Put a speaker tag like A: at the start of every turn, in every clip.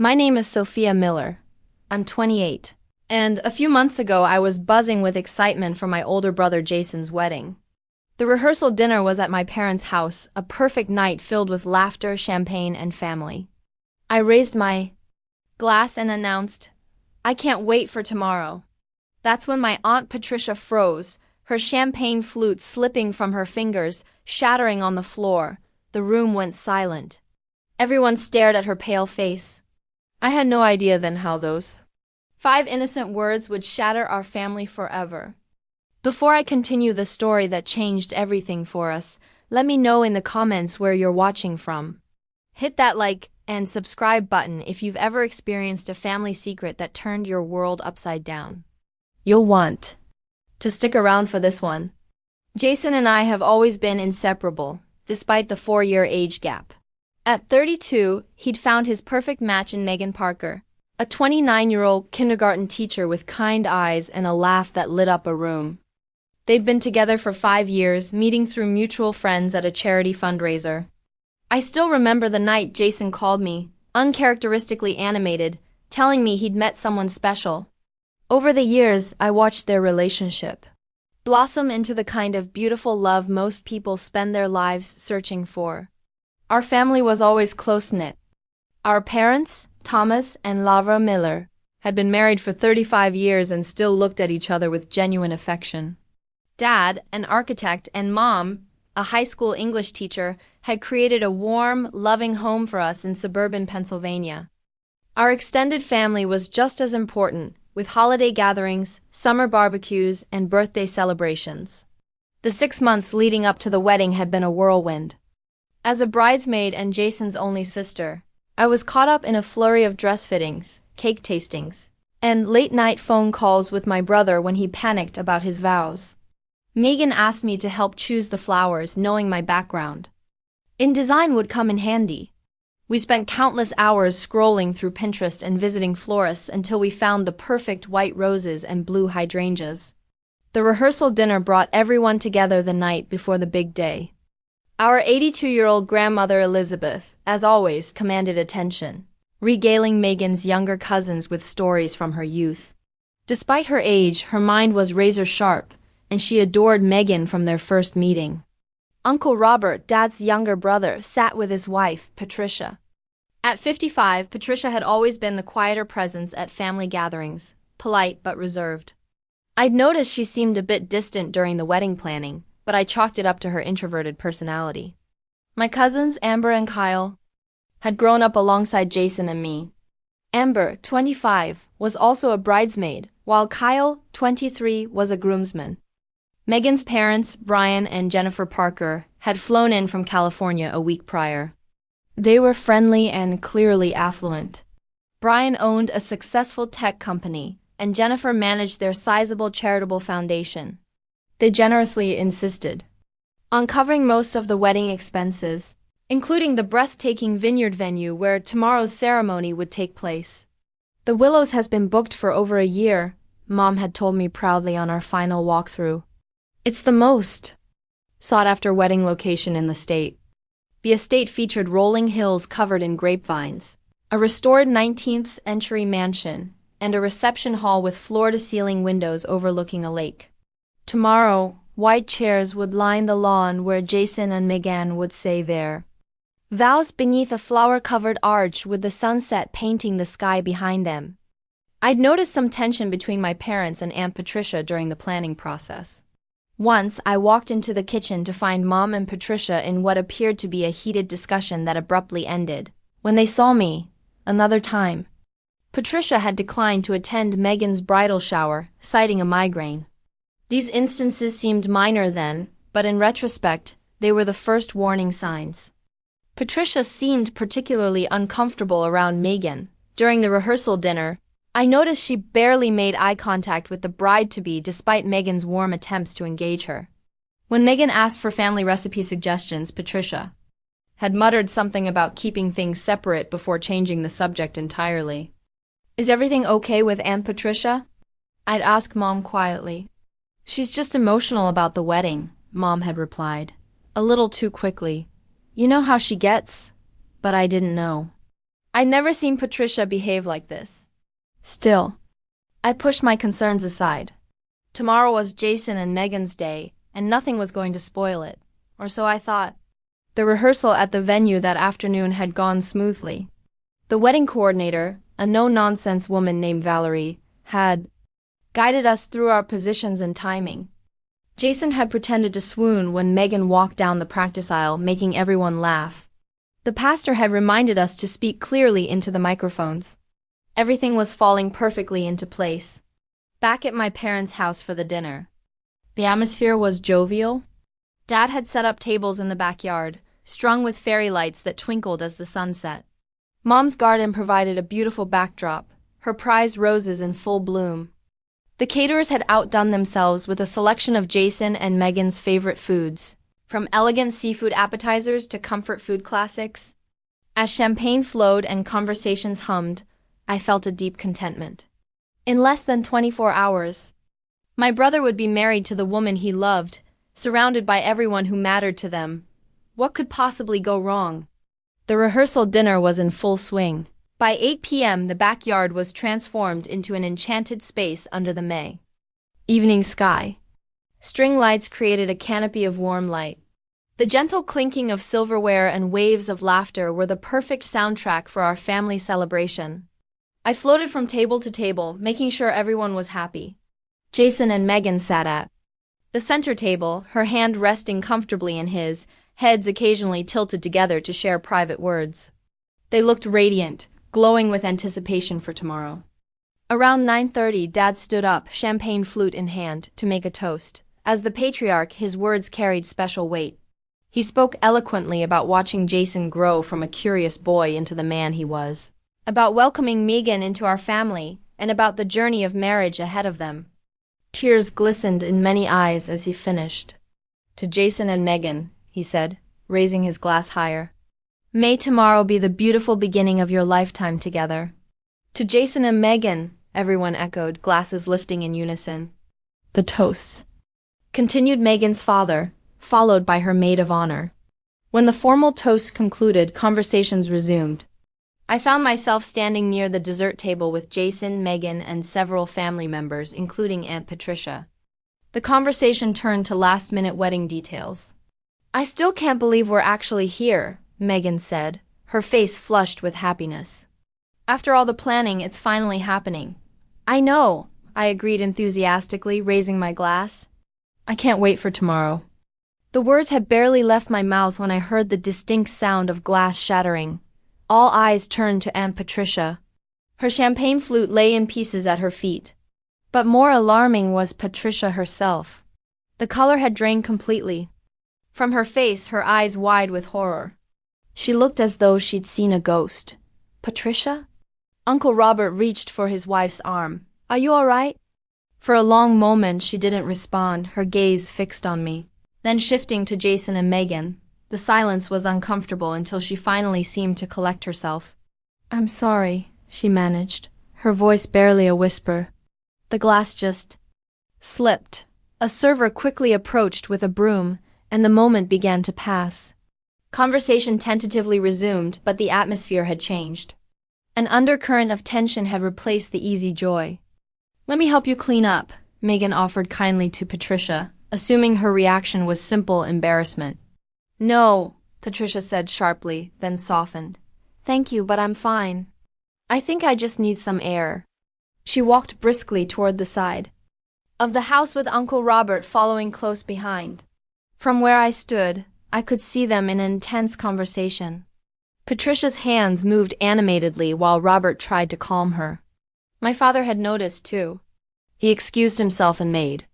A: My name is Sophia Miller. I'm 28. And a few months ago, I was buzzing with excitement for my older brother Jason's wedding. The rehearsal dinner was at my parents' house, a perfect night filled with laughter, champagne, and family. I raised my glass and announced, "I can't wait for tomorrow." That's when my Aunt Patricia froze, her champagne flute slipping from her fingers, shattering on the floor. The room went silent. Everyone stared at her pale face. I had no idea then how those 5 innocent words would shatter our family forever. Before I continue the story that changed everything for us, let me know in the comments where you're watching from. Hit that like and subscribe button if you've ever experienced a family secret that turned your world upside down. You'll want to stick around for this one. Jason and I have always been inseparable, despite the 4-year age gap. At 32, he'd found his perfect match in Megan Parker, a 29-year-old kindergarten teacher with kind eyes and a laugh that lit up a room. They'd been together for 5 years, meeting through mutual friends at a charity fundraiser. I still remember the night Jason called me, uncharacteristically animated, telling me he'd met someone special. Over the years, I watched their relationship blossom into the kind of beautiful love most people spend their lives searching for. Our family was always close-knit. Our parents, Thomas and Lavra Miller, had been married for 35 years and still looked at each other with genuine affection. Dad, an architect, and Mom, a high school English teacher, had created a warm, loving home for us in suburban Pennsylvania. Our extended family was just as important, with holiday gatherings, summer barbecues, and birthday celebrations. The 6 months leading up to the wedding had been a whirlwind. As a bridesmaid and Jason's only sister, I was caught up in a flurry of dress fittings, cake tastings, and late-night phone calls with my brother when he panicked about his vows. Megan asked me to help choose the flowers, knowing my background in design would come in handy. We spent countless hours scrolling through Pinterest and visiting florists until we found the perfect white roses and blue hydrangeas. The rehearsal dinner brought everyone together the night before the big day. Our 82-year-old grandmother Elizabeth, as always, commanded attention, regaling Megan's younger cousins with stories from her youth. Despite her age, her mind was razor-sharp, and she adored Megan from their first meeting. Uncle Robert, Dad's younger brother, sat with his wife, Patricia. At 55, Patricia had always been the quieter presence at family gatherings, polite but reserved. I'd noticed she seemed a bit distant during the wedding planning, but I chalked it up to her introverted personality. My cousins, Amber and Kyle, had grown up alongside Jason and me. Amber, 25, was also a bridesmaid, while Kyle, 23, was a groomsman. Megan's parents, Brian and Jennifer Parker, had flown in from California a week prior. They were friendly and clearly affluent. Brian owned a successful tech company, and Jennifer managed their sizable charitable foundation. They generously insisted on covering most of the wedding expenses, including the breathtaking vineyard venue where tomorrow's ceremony would take place. "The Willows has been booked for over a year," Mom had told me proudly on our final walkthrough. "It's the most sought-after wedding location in the state." The estate featured rolling hills covered in grapevines, a restored 19th-century mansion, and a reception hall with floor-to-ceiling windows overlooking a lake. Tomorrow, white chairs would line the lawn where Jason and Megan would say their vows beneath a flower-covered arch with the sunset painting the sky behind them. I'd noticed some tension between my parents and Aunt Patricia during the planning process. Once, I walked into the kitchen to find Mom and Patricia in what appeared to be a heated discussion that abruptly ended when they saw me, another time. Patricia had declined to attend Megan's bridal shower, citing a migraine. These instances seemed minor then, but in retrospect, they were the first warning signs. Patricia seemed particularly uncomfortable around Megan. During the rehearsal dinner, I noticed she barely made eye contact with the bride-to-be despite Megan's warm attempts to engage her. When Megan asked for family recipe suggestions, Patricia had muttered something about keeping things separate before changing the subject entirely. "Is everything okay with Aunt Patricia?" I'd asked Mom quietly. "She's just emotional about the wedding," Mom had replied, a little too quickly. "You know how she gets?" But I didn't know. I'd never seen Patricia behave like this. Still, I pushed my concerns aside. Tomorrow was Jason and Megan's day, and nothing was going to spoil it, or so I thought. The rehearsal at the venue that afternoon had gone smoothly. The wedding coordinator, a no-nonsense woman named Valerie, had guided us through our positions and timing. Jason had pretended to swoon when Megan walked down the practice aisle, making everyone laugh. The pastor had reminded us to speak clearly into the microphones. Everything was falling perfectly into place. Back at my parents' house for the dinner. The atmosphere was jovial. Dad had set up tables in the backyard, strung with fairy lights that twinkled as the sun set. Mom's garden provided a beautiful backdrop, her prized roses in full bloom. The caterers had outdone themselves with a selection of Jason and Megan's favorite foods, from elegant seafood appetizers to comfort food classics. As champagne flowed and conversations hummed, I felt a deep contentment. In less than 24 hours, my brother would be married to the woman he loved, surrounded by everyone who mattered to them. What could possibly go wrong? The rehearsal dinner was in full swing. By 8 p.m., the backyard was transformed into an enchanted space under the May evening sky. String lights created a canopy of warm light. The gentle clinking of silverware and waves of laughter were the perfect soundtrack for our family celebration. I floated from table to table, making sure everyone was happy. Jason and Megan sat at the center table, her hand resting comfortably in his, heads occasionally tilted together to share private words. They looked radiant, glowing with anticipation for tomorrow. Around 9:30, Dad stood up, champagne flute in hand, to make a toast. As the patriarch, his words carried special weight. He spoke eloquently about watching Jason grow from a curious boy into the man he was, about welcoming Megan into our family, and about the journey of marriage ahead of them. Tears glistened in many eyes as he finished. To Jason and Megan, he said, raising his glass higher. May tomorrow be the beautiful beginning of your lifetime together. To Jason and Megan, everyone echoed, glasses lifting in unison. The toasts. Continued Megan's father, followed by her maid of honor. When the formal toast concluded, conversations resumed. I found myself standing near the dessert table with Jason, Megan, and several family members, including Aunt Patricia. The conversation turned to last-minute wedding details. I still can't believe we're actually here, Megan said, her face flushed with happiness. After all the planning, it's finally happening. I know, I agreed enthusiastically, raising my glass. I can't wait for tomorrow. The words had barely left my mouth when I heard the distinct sound of glass shattering. All eyes turned to Aunt Patricia. Her champagne flute lay in pieces at her feet. But more alarming was Patricia herself. The color had drained completely. From her face, her eyes wide with horror. She looked as though she'd seen a ghost. Patricia? Uncle Robert reached for his wife's arm. Are you all right? For a long moment, she didn't respond, her gaze fixed on me. Then shifting to Jason and Megan, the silence was uncomfortable until she finally seemed to collect herself. I'm sorry, she managed, her voice barely a whisper. The glass just slipped. A server quickly approached with a broom, and the moment began to pass. Conversation tentatively resumed, but the atmosphere had changed. An undercurrent of tension had replaced the easy joy. Let me help you clean up, Megan offered kindly to Patricia, assuming her reaction was simple embarrassment. No, Patricia said sharply, then softened. Thank you, but I'm fine. I think I just need some air. She walked briskly toward the side of the house with Uncle Robert following close behind. From where I stood, I could see them in an intense conversation. Patricia's hands moved animatedly while Robert tried to calm her. My father had noticed, too. He excused himself and made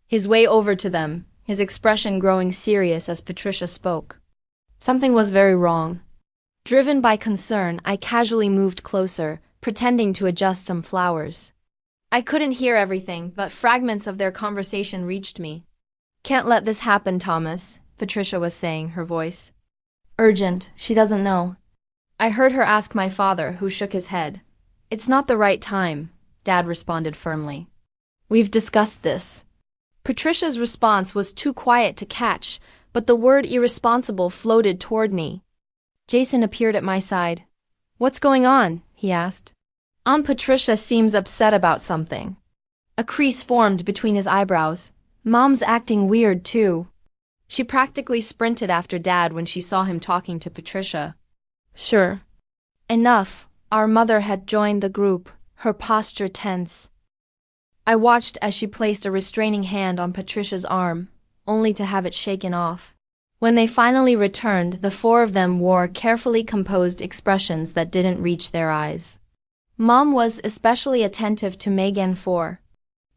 A: his way over to them, his expression growing serious as Patricia spoke. Something was very wrong. Driven by concern, I casually moved closer, pretending to adjust some flowers. I couldn't hear everything, but fragments of their conversation reached me. Can't let this happen, Thomas, Patricia was saying, her voice urgent. She doesn't know. I heard her ask my father, who shook his head. It's not the right time, Dad responded firmly. We've discussed this. Patricia's response was too quiet to catch, but the word irresponsible floated toward me. Jason appeared at my side. What's going on? He asked. Aunt Patricia seems upset about something. A crease formed between his eyebrows. Mom's acting weird, too. She practically sprinted after Dad when she saw him talking to Patricia. Sure. Enough. Our mother had joined the group, her posture tense. I watched as she placed a restraining hand on Patricia's arm, only to have it shaken off. When they finally returned, the four of them wore carefully composed expressions that didn't reach their eyes. Mom was especially attentive to Megan for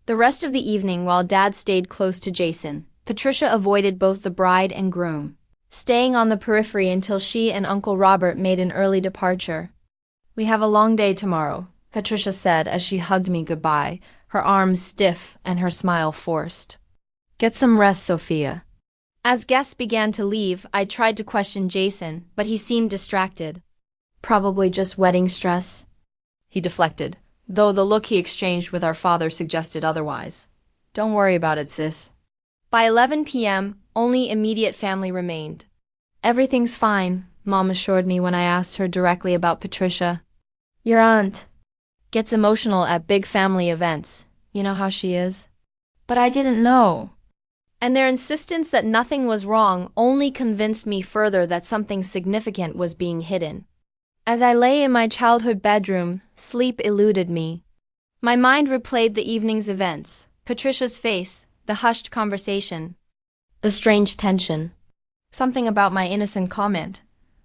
A: the rest of the evening while Dad stayed close to Jason. Patricia avoided both the bride and groom, staying on the periphery until she and Uncle Robert made an early departure. We have a long day tomorrow, Patricia said as she hugged me goodbye, her arms stiff and her smile forced. Get some rest, Sophia. As guests began to leave, I tried to question Jason, but he seemed distracted. Probably just wedding stress, he deflected, though the look he exchanged with our father suggested otherwise. Don't worry about it, sis. By 11 p.m., only immediate family remained. Everything's fine, Mom assured me when I asked her directly about Patricia. Your aunt gets emotional at big family events. You know how she is? But I didn't know. And their insistence that nothing was wrong only convinced me further that something significant was being hidden. As I lay in my childhood bedroom, sleep eluded me. My mind replayed the evening's events, Patricia's face, the hushed conversation, the strange tension. Something about my innocent comment,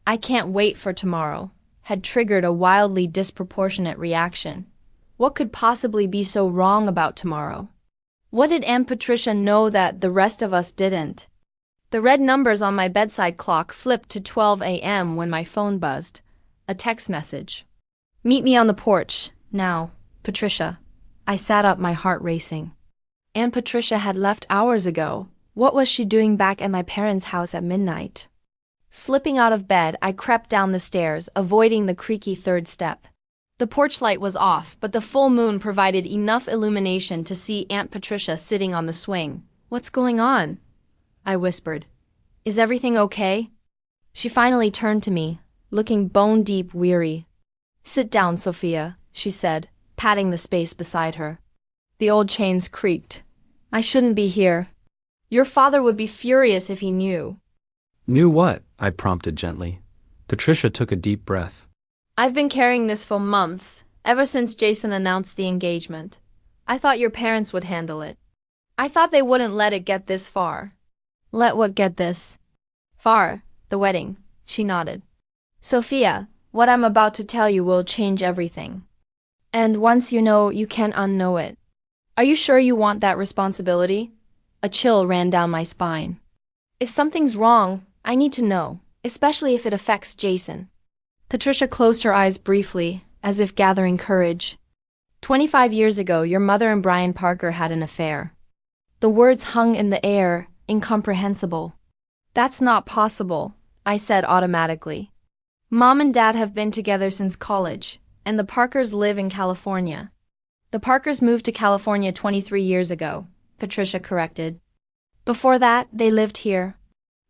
A: "I can't wait for tomorrow," had triggered a wildly disproportionate reaction. What could possibly be so wrong about tomorrow? What did Aunt Patricia know that the rest of us didn't? The red numbers on my bedside clock flipped to 12 a.m. when my phone buzzed. A text message. Meet me on the porch, now, Patricia. I sat up, my heart racing. Aunt Patricia had left hours ago. What was she doing back at my parents' house at midnight? Slipping out of bed, I crept down the stairs, avoiding the creaky third step. The porch light was off, but the full moon provided enough illumination to see Aunt Patricia sitting on the swing. What's going on? I whispered. Is everything okay? She finally turned to me, looking bone-deep weary. Sit down, Sophia, she said, patting the space beside her. The old chains creaked. I shouldn't be here. Your father would be furious if he knew.
B: Knew what? I prompted gently. Patricia took a deep breath.
A: I've been carrying this for months, ever since Jason announced the engagement. I thought your parents would handle it. I thought they wouldn't let it get this far. Let what get this far? The wedding, she nodded. Sophia, what I'm about to tell you will change everything. And once you know, you can't unknow it. Are you sure you want that responsibility? A chill ran down my spine. If something's wrong, I need to know, especially if it affects Jason. Patricia closed her eyes briefly, as if gathering courage. 25 years ago, your mother and Brian Parker had an affair. The words hung in the air, incomprehensible. That's not possible, I said automatically. Mom and Dad have been together since college, and the Parkers live in California. The Parkers moved to California 23 years ago, Patricia corrected. Before that, they lived here.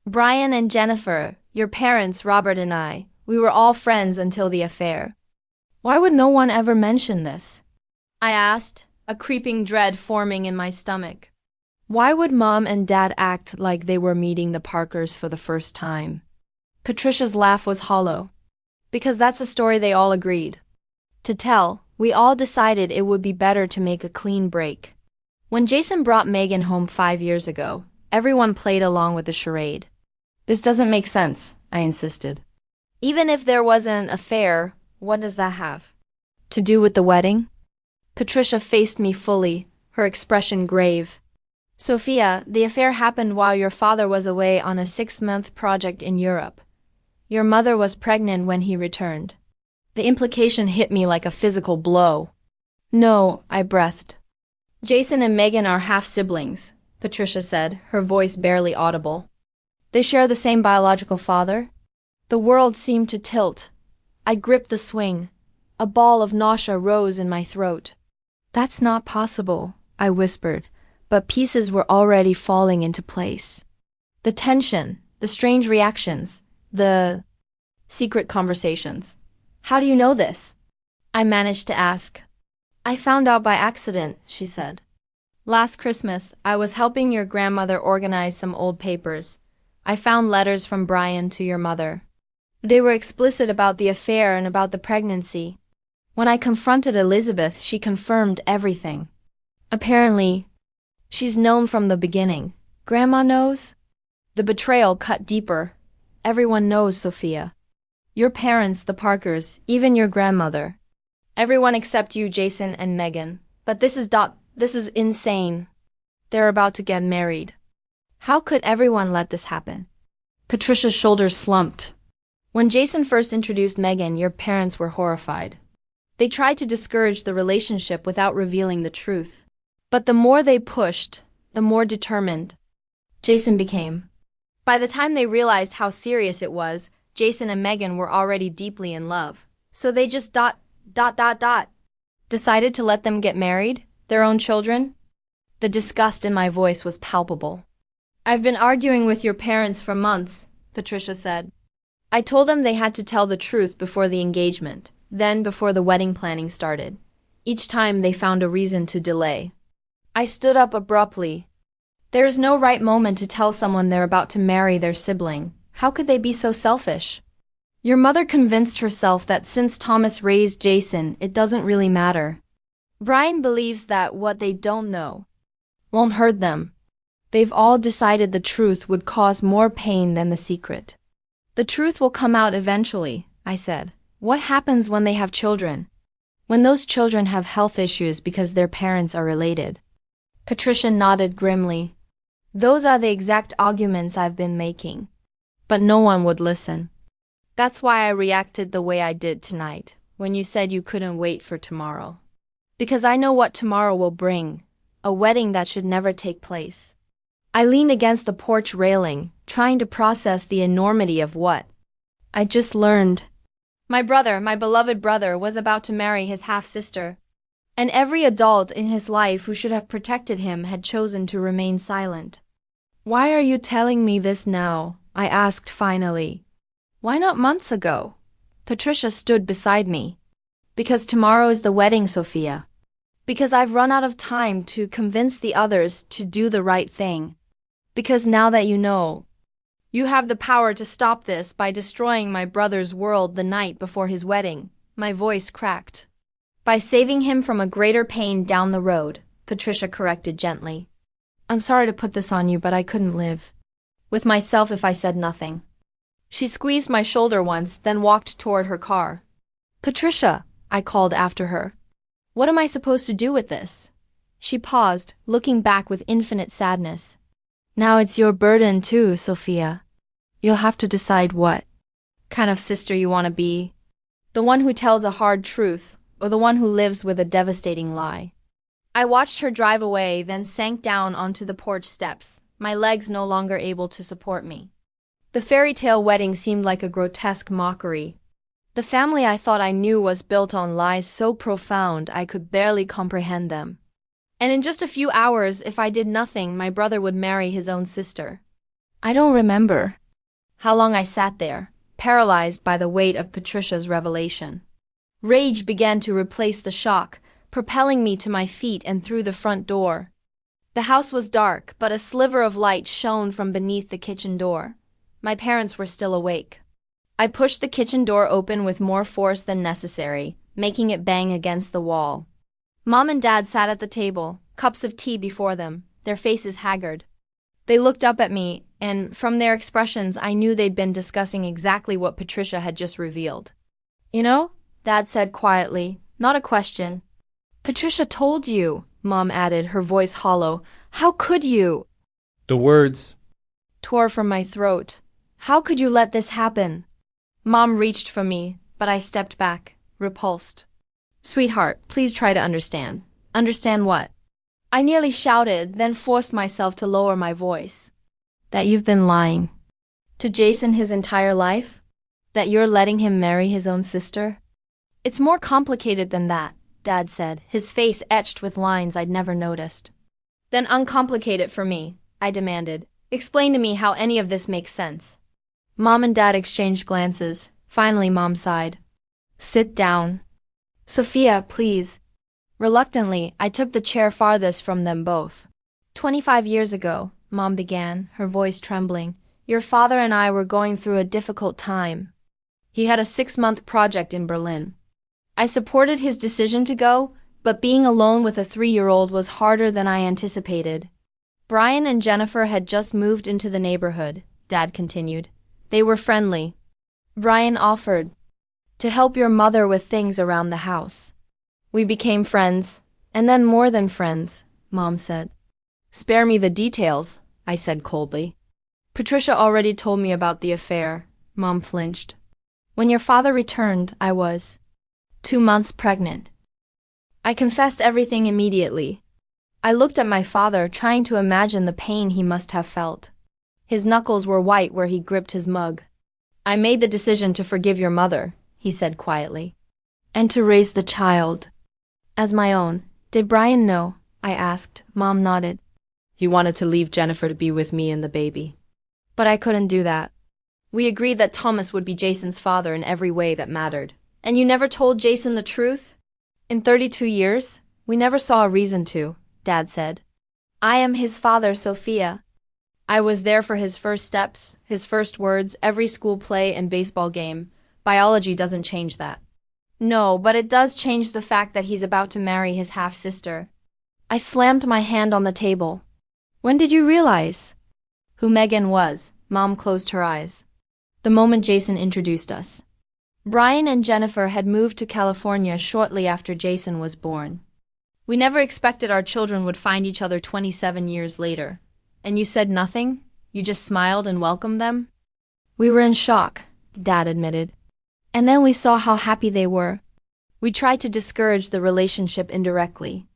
A: Brian and Jennifer, your parents, Robert and I, we were all friends until the affair. Why would no one ever mention this? I asked, a creeping dread forming in my stomach. Why would Mom and Dad act like they were meeting the Parkers for the first time? Patricia's laugh was hollow. Because that's the story they all agreed to tell. We all decided it would be better to make a clean break. When Jason brought Megan home 5 years ago, everyone played along with the charade. This doesn't make sense, I insisted. Even if there was an affair, what does that have to do with the wedding? Patricia faced me fully, her expression grave. Sophia, the affair happened while your father was away on a 6-month project in Europe. Your mother was pregnant when he returned. The implication hit me like a physical blow. No, I breathed. Jason and Megan are half-siblings, Patricia said, her voice barely audible. They share the same biological father? The world seemed to tilt. I gripped the swing. A ball of nausea rose in my throat. That's not possible, I whispered, but pieces were already falling into place. The tension, the strange reactions, the secret conversations. How do you know this? I managed to ask. I found out by accident, she said. Last Christmas, I was helping your grandmother organize some old papers. I found letters from Brian to your mother. They were explicit about the affair and about the pregnancy. When I confronted Elizabeth, she confirmed everything. Apparently, she's known from the beginning. Grandma knows? The betrayal cut deeper. Everyone knows, Sophia. Your parents, the Parkers, even your grandmother. Everyone except you, Jason and Megan. But this is insane. They're about to get married. How could everyone let this happen? Patricia's shoulders slumped. When Jason first introduced Megan, your parents were horrified. They tried to discourage the relationship without revealing the truth. But the more they pushed, the more determined Jason became. By the time they realized how serious it was, Jason and Megan were already deeply in love. So they just decided to let them get married, their own children. The disgust in my voice was palpable. I've been arguing with your parents for months, Patricia said. I told them they had to tell the truth before the engagement, then before the wedding planning started. Each time they found a reason to delay. I stood up abruptly. There is no right moment to tell someone they're about to marry their sibling. How could they be so selfish? Your mother convinced herself that since Thomas raised Jason, it doesn't really matter. Brian believes that what they don't know won't hurt them. They've all decided the truth would cause more pain than the secret. The truth will come out eventually, I said. What happens when they have children? When those children have health issues because their parents are related? Patricia nodded grimly. Those are the exact arguments I've been making. But no one would listen. That's why I reacted the way I did tonight, when you said you couldn't wait for tomorrow. Because I know what tomorrow will bring, a wedding that should never take place. I leaned against the porch railing, trying to process the enormity of what I just learned. My brother, my beloved brother, was about to marry his half-sister. And every adult in his life who should have protected him had chosen to remain silent. Why are you telling me this now? I asked finally. Why not months ago? Patricia stood beside me. Because tomorrow is the wedding, Sophia. Because I've run out of time to convince the others to do the right thing. Because now that you know, you have the power to stop this by destroying my brother's world the night before his wedding. My voice cracked. By saving him from a greater pain down the road, Patricia corrected gently. I'm sorry to put this on you, but I couldn't live with myself if I said nothing. She squeezed my shoulder once, then walked toward her car. Patricia, I called after her. What am I supposed to do with this? She paused, looking back with infinite sadness. Now it's your burden too, Sophia. You'll have to decide what kind of sister you want to be. The one who tells a hard truth, or the one who lives with a devastating lie. I watched her drive away, then sank down onto the porch steps, my legs no longer able to support me. The fairy tale wedding seemed like a grotesque mockery. The family I thought I knew was built on lies so profound I could barely comprehend them. And in just a few hours, if I did nothing, my brother would marry his own sister. I don't remember how long I sat there, paralyzed by the weight of Patricia's revelation. Rage began to replace the shock, propelling me to my feet and through the front door. The house was dark, but a sliver of light shone from beneath the kitchen door. My parents were still awake. I pushed the kitchen door open with more force than necessary, making it bang against the wall. Mom and Dad sat at the table, cups of tea before them, their faces haggard. They looked up at me, and from their expressions I knew they'd been discussing exactly what Patricia had just revealed. You know, Dad said quietly, not a question. Patricia told you, Mom added, her voice hollow. How could you?
B: The words
A: tore from my throat. How could you let this happen? Mom reached for me, but I stepped back, repulsed. Sweetheart, please try to understand. Understand what? I nearly shouted, then forced myself to lower my voice. That you've been lying. To Jason his entire life? That you're letting him marry his own sister? It's more complicated than that, Dad said, his face etched with lines I'd never noticed. Then uncomplicate it for me, I demanded. Explain to me how any of this makes sense. Mom and Dad exchanged glances. Finally, Mom sighed. Sit down. Sophia, please. Reluctantly, I took the chair farthest from them both. 25 years ago, Mom began, her voice trembling, your father and I were going through a difficult time. He had a 6-month project in Berlin. I supported his decision to go, but being alone with a 3-year-old was harder than I anticipated. Brian and Jennifer had just moved into the neighborhood, Dad continued. They were friendly. Brian offered to help your mother with things around the house. We became friends, and then more than friends, Mom said. Spare me the details, I said coldly. Patricia already told me about the affair, Mom flinched. When your father returned, I was 2 months pregnant. I confessed everything immediately. I looked at my father, trying to imagine the pain he must have felt. His knuckles were white where he gripped his mug. I made the decision to forgive your mother, he said quietly. And to raise the child as my own. Did Brian know? I asked. Mom nodded. He wanted to leave Jennifer to be with me and the baby. But I couldn't do that. We agreed that Thomas would be Jason's father in every way that mattered. And you never told Jason the truth? In 32 years, we never saw a reason to, Dad said. I am his father, Sophia. I was there for his first steps, his first words, every school play and baseball game. Biology doesn't change that. No, but it does change the fact that he's about to marry his half-sister. I slammed my hand on the table. When did you realize who Megan was? Mom closed her eyes. The moment Jason introduced us. Brian and Jennifer had moved to California shortly after Jason was born. We never expected our children would find each other 27 years later. And you said nothing? You just smiled and welcomed them? We were in shock, Dad admitted. And then we saw how happy they were. We tried to discourage the relationship indirectly.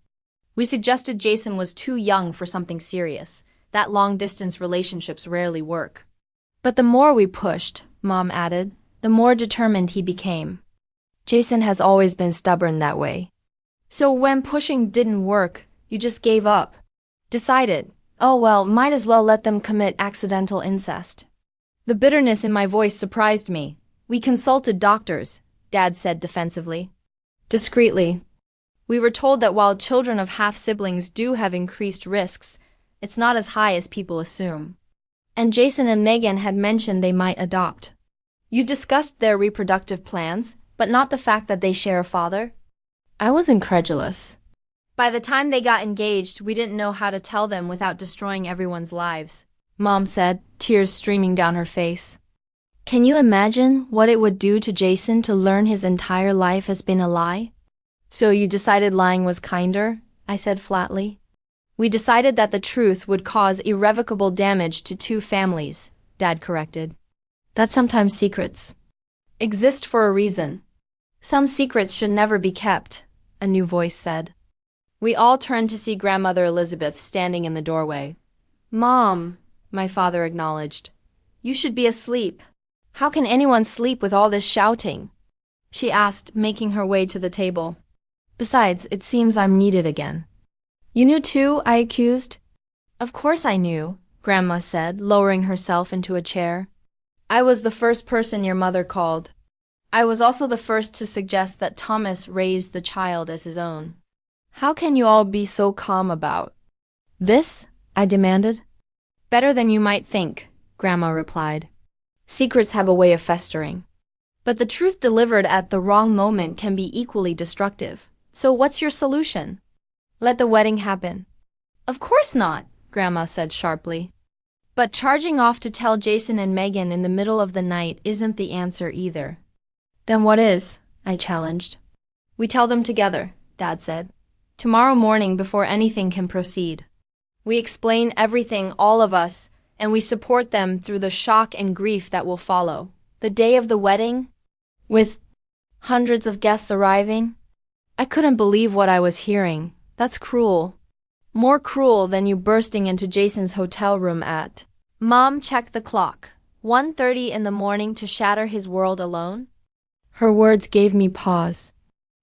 A: We suggested Jason was too young for something serious, that long-distance relationships rarely work. But the more we pushed, Mom added, the more determined he became. Jason has always been stubborn that way. So when pushing didn't work, you just gave up. Decided, oh well, might as well let them commit accidental incest. The bitterness in my voice surprised me. We consulted doctors, Dad said defensively. Discreetly. We were told that while children of half-siblings do have increased risks, it's not as high as people assume. And Jason and Megan had mentioned they might adopt. You discussed their reproductive plans, but not the fact that they share a father? I was incredulous. By the time they got engaged, we didn't know how to tell them without destroying everyone's lives, Mom said, tears streaming down her face. Can you imagine what it would do to Jason to learn his entire life has been a lie? So you decided lying was kinder? I said flatly. We decided that the truth would cause irrevocable damage to 2 families, Dad corrected. That sometimes secrets exist for a reason. Some secrets should never be kept, a new voice said. We all turned to see Grandmother Elizabeth standing in the doorway. Mom, my father acknowledged. You should be asleep. How can anyone sleep with all this shouting? She asked, making her way to the table. Besides, it seems I'm needed again. You knew too? I accused. Of course I knew, Grandma said, lowering herself into a chair. I was the first person your mother called. I was also the first to suggest that Thomas raise the child as his own. How can you all be so calm about this? I demanded. Better than you might think, Grandma replied. Secrets have a way of festering. But the truth delivered at the wrong moment can be equally destructive. So what's your solution? Let the wedding happen. Of course not, Grandma said sharply. But charging off to tell Jason and Megan in the middle of the night isn't the answer either. Then what is? I challenged. We tell them together, Dad said. Tomorrow morning before anything can proceed. We explain everything, all of us, and we support them through the shock and grief that will follow. The day of the wedding, with hundreds of guests arriving. I couldn't believe what I was hearing. That's cruel. More cruel than you bursting into Jason's hotel room at. Mom checked the clock. 1:30 in the morning to shatter his world alone? Her words gave me pause.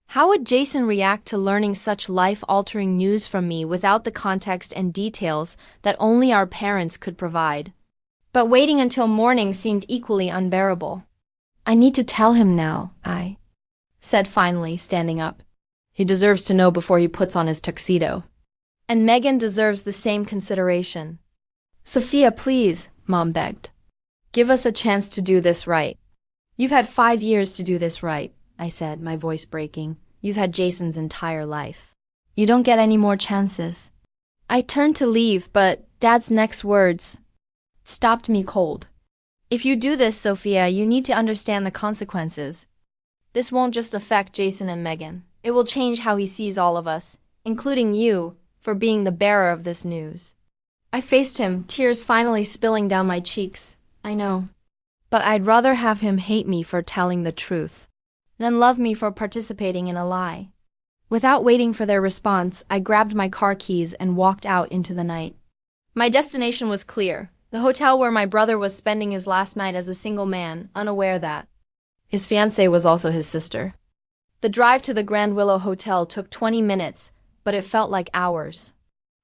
A: How would Jason react to learning such life-altering news from me without the context and details that only our parents could provide? But waiting until morning seemed equally unbearable. I need to tell him now, I said finally, standing up. He deserves to know before he puts on his tuxedo. And Megan deserves the same consideration. Sophia, please, Mom begged. Give us a chance to do this right. You've had 5 years to do this right, I said, my voice breaking. You've had Jason's entire life. You don't get any more chances. I turned to leave, but Dad's next words stopped me cold. If you do this, Sophia, you need to understand the consequences. This won't just affect Jason and Megan. It will change how he sees all of us, including you, for being the bearer of this news. I faced him, tears finally spilling down my cheeks. I know. But I'd rather have him hate me for telling the truth than love me for participating in a lie. Without waiting for their response, I grabbed my car keys and walked out into the night. My destination was clear, the hotel where my brother was spending his last night as a single man, unaware that his fiancée was also his sister. The drive to the Grand Willow Hotel took 20 minutes, but it felt like hours.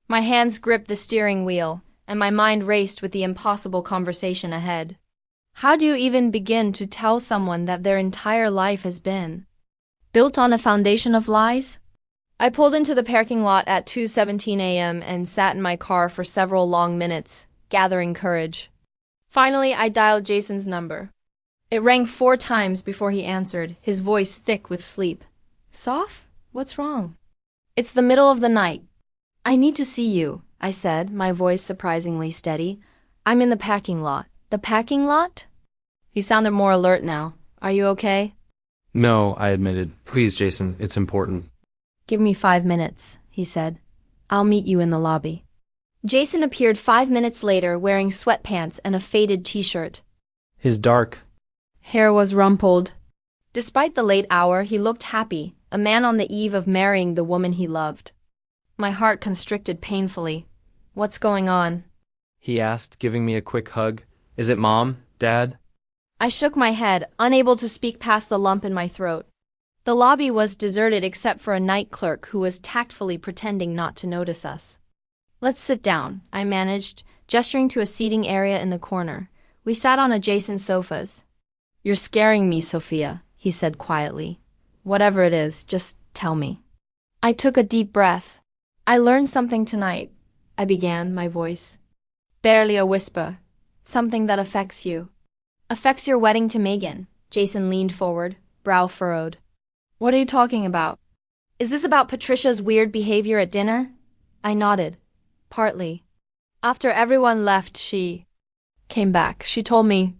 A: My hands gripped the steering wheel, and my mind raced with the impossible conversation ahead. How do you even begin to tell someone that their entire life has been built on a foundation of lies? I pulled into the parking lot at 2:17 a.m. and sat in my car for several long minutes, gathering courage. Finally, I dialed Jason's number. It rang 4 times before he answered, his voice thick with sleep. Soph? What's wrong? It's the middle of the night. I need to see you, I said, my voice surprisingly steady. I'm in the parking lot. The parking lot? He sounded more alert now. Are you okay?
B: No, I admitted. Please, Jason, it's important.
A: Give me 5 minutes, he said. I'll meet you in the lobby. Jason appeared 5 minutes later wearing sweatpants and a faded t-shirt.
B: His dark
A: hair was rumpled. Despite the late hour, he looked happy, a man on the eve of marrying the woman he loved. My heart constricted painfully. What's going on?
B: He asked, giving me a quick hug. Is it Mom? Dad?
A: I shook my head, unable to speak past the lump in my throat. The lobby was deserted except for a night clerk who was tactfully pretending not to notice us. Let's sit down, I managed, gesturing to a seating area in the corner. We sat on adjacent sofas. You're scaring me, Sophia, he said quietly. Whatever it is, just tell me. I took a deep breath. I learned something tonight, I began, my voice barely a whisper. Something that affects you. Affects your wedding to Megan. Jason leaned forward, brow furrowed. What are you talking about? Is this about Patricia's weird behavior at dinner? I nodded. Partly. After everyone left, she came back. She told me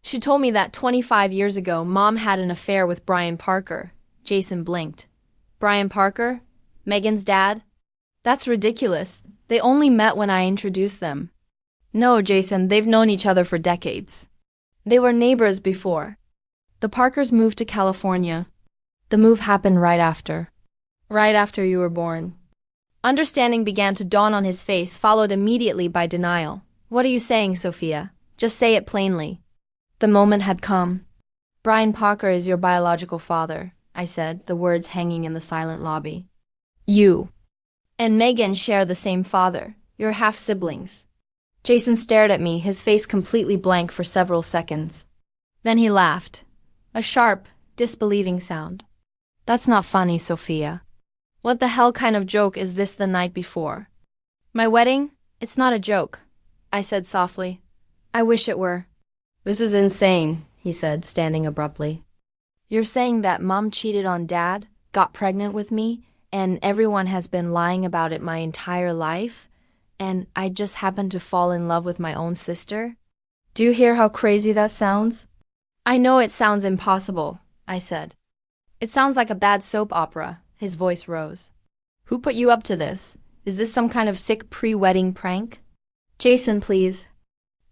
A: that 25 years ago, Mom had an affair with Brian Parker. Jason blinked. Brian Parker? Megan's dad? That's ridiculous. They only met when I introduced them. No, Jason, they've known each other for decades. They were neighbors before. The Parkers moved to California. The move happened right after you were born. Understanding began to dawn on his face, followed immediately by denial. What are you saying, Sophia? Just say it plainly. The moment had come. Brian Parker is your biological father, I said, the words hanging in the silent lobby. You and Megan share the same father. You're half-siblings. Jason stared at me, his face completely blank for several seconds. Then he laughed. A sharp, disbelieving sound. That's not funny, Sophia. What the hell kind of joke is this the night before? My wedding? It's not a joke, I said softly. I wish it were. This is insane, he said, standing abruptly. You're saying that Mom cheated on Dad, got pregnant with me, and everyone has been lying about it my entire life? And I just happened to fall in love with my own sister? Do you hear how crazy that sounds? I know it sounds impossible, I said. It sounds like a bad soap opera. His voice rose. Who put you up to this? Is this some kind of sick pre-wedding prank? Jason, please.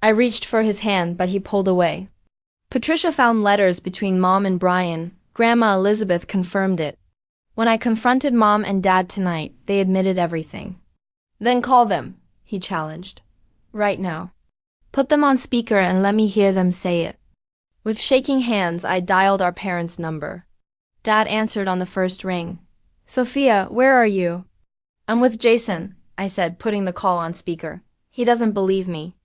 A: I reached for his hand, but he pulled away. Patricia found letters between Mom and Brian. Grandma Elizabeth confirmed it. When I confronted Mom and Dad tonight, they admitted everything. Then call them, he challenged. Right now. Put them on speaker and let me hear them say it. With shaking hands, I dialed our parents' number. Dad answered on the first ring. Sophia, where are you? I'm with Jason, I said, putting the call on speaker. He doesn't believe me.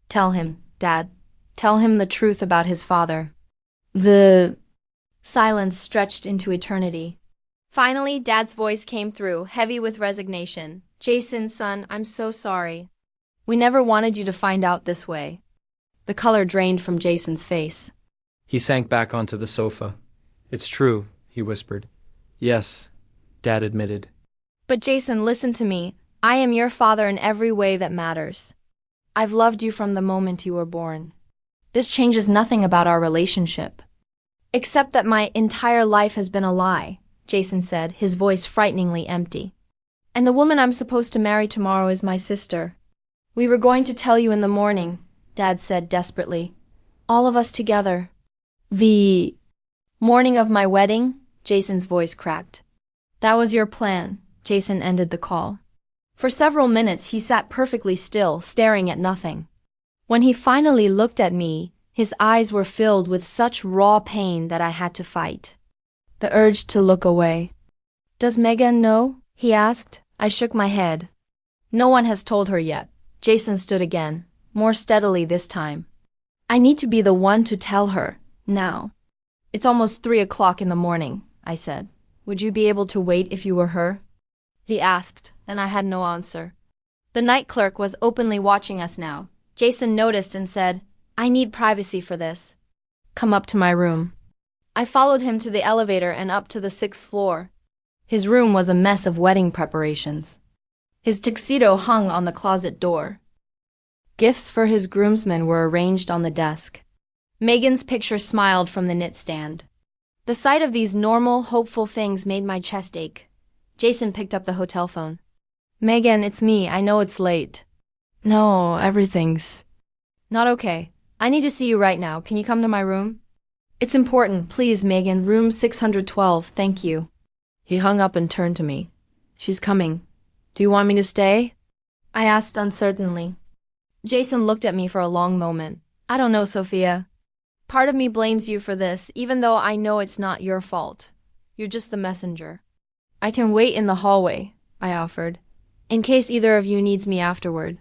A: Tell him, Dad. Tell him the truth about his father. Silence stretched into eternity. Finally, Dad's voice came through, heavy with resignation. Jason, son, I'm so sorry. We never wanted you to find out this way. The color drained from Jason's face.
B: He sank back onto the sofa. It's true, he whispered. Yes, Dad admitted.
A: But Jason, listen to me. I am your father in every way that matters. I've loved you from the moment you were born. This changes nothing about our relationship. Except that my entire life has been a lie, Jason said, his voice frighteningly empty. And the woman I'm supposed to marry tomorrow is my sister. We were going to tell you in the morning, Dad said desperately. All of us together. The morning of my wedding? Jason's voice cracked. That was your plan, Jason ended the call. For several minutes he sat perfectly still, staring at nothing. When he finally looked at me, his eyes were filled with such raw pain that I had to fight the urge to look away. Does Megan know? He asked. I shook my head. No one has told her yet. Jason stood again, more steadily this time. I need to be the one to tell her, now. It's almost 3 o'clock in the morning, I said. Would you be able to wait if you were her? He asked, and I had no answer. The night clerk was openly watching us now. Jason noticed and said, I need privacy for this. Come up to my room. I followed him to the elevator and up to the 6th floor. His room was a mess of wedding preparations. His tuxedo hung on the closet door. Gifts for his groomsmen were arranged on the desk. Megan's picture smiled from the knit-stand. The sight of these normal, hopeful things made my chest ache. Jason picked up the hotel phone. Megan, it's me. I know it's late. No, everything's not okay. I need to see you right now. Can you come to my room? It's important. Please, Megan. Room 612. Thank you. He hung up and turned to me. She's coming. Do you want me to stay? I asked uncertainly. Jason looked at me for a long moment. I don't know, Sophia. Part of me blames you for this, even though I know it's not your fault. You're just the messenger. I can wait in the hallway, I offered, in case either of you needs me afterward.